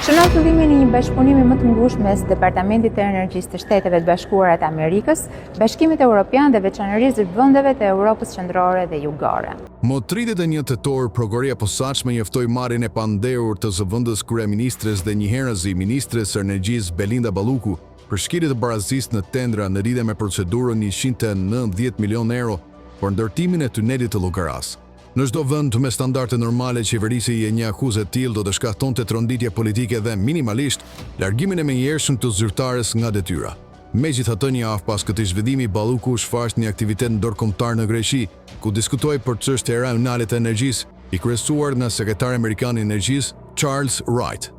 Shënon fillimin e një bashkëpunimi më të ngushtë mes Departamentit të Energjisë të Shteteve të Bashkuara të Amerikës, Bashkimit Evropian dhe veçanërisht vendeve të Europës Qendrore dhe Jugore. Më 31 tetor, prokuroria e posaçme njoftoi marrjen e pandehur të zëvendës kryeministres dhe njëherëzi ministres së Energjisë Belinda Balluku për shkelje të barazisë në tendra në lidhje me procedurën 190 milion euro për ndërtimin e tunelit të Llogaras. Në çdo vend me standarde normale, qeverisi e një akuzë e tillë do të shkaktonte tronditje politike dhe minimalisht largimin e menjëhershëm të zyrtares nga detyra. Megjithatë, një javë pas këtij zhvillimi, Balluku shfaq një aktivitet ndërkombëtar në Greqi, ku diskutoi për çështje rajonale të energjisë, i kryesuar nga sekretari amerikan i energjisë Charles Wright.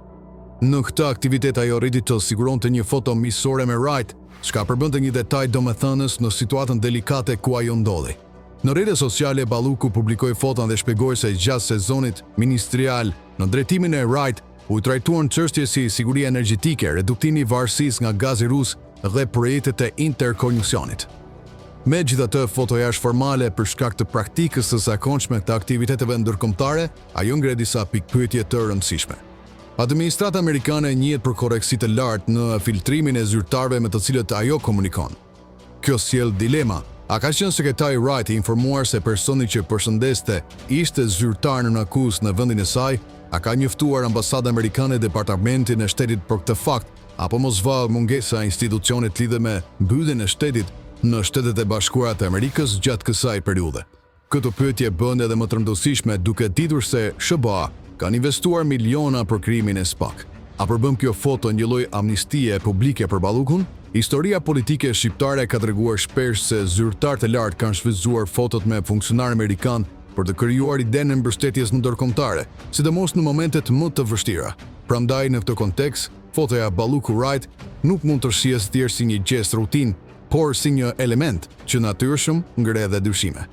Në këtë aktivitet ajo rriti të siguronte një foto miqësore me Wright, çka përbënte një detaj domethënës në situatën delikate ku ajo ndodhej. Në rrjetet sociale, Balluku publikoi foton dhe shpjegoi se gjatë sezonit ministerial në drejtimin e Wright u trajtuan çështje si siguria energjetike, reduktimi i varësisë nga gazi rus dhe projektet e interkoneksionit. Megjithatë, fotoja është formale për shkak të praktikës së zakonshme të aktiviteteve ndërkombëtare, ajo ngre disa pikpyetje të rëndësishme. Administrata amerikane njihet për korrektësi të lartë në filtrimin e zyrtarëve me të cilët ajo komunikon. Kjo sjell dilema. A ka qenë sekretari Wright i informuar se personi që përshëndeste ishte zyrtar në akuzë në vendin e saj? A ka njoftuar ambasada amerikane Departamentin e Shtetit për këtë fakt? Apo mos vallë mungesa e institucionit lidhe me mbylljen e shtetit në Shtetet e Bashkuara të Amerikës gjatë kësaj periudhe? Këtë pyetje bën edhe më të rëndësishme duke ditur se SBA kanë investuar miliona për krimin e SPAK. A përbën kjo foto një lloj amnistie publike për Ballukun? Historia politike shqiptare ka treguar shpesh se zyrtarë të lartë kanë shfrytzuar fotot me funksionarë amerikan për të krijuar idenë e mbështetjes ndërkombëtare, sidomos në momentet më të vështira. Prandaj në këtë kontekst, fotoja Balluku Wright nuk mund të shihet thjesht si një gest rutinë, por si një element që natyrshëm ngre edhe dyshime.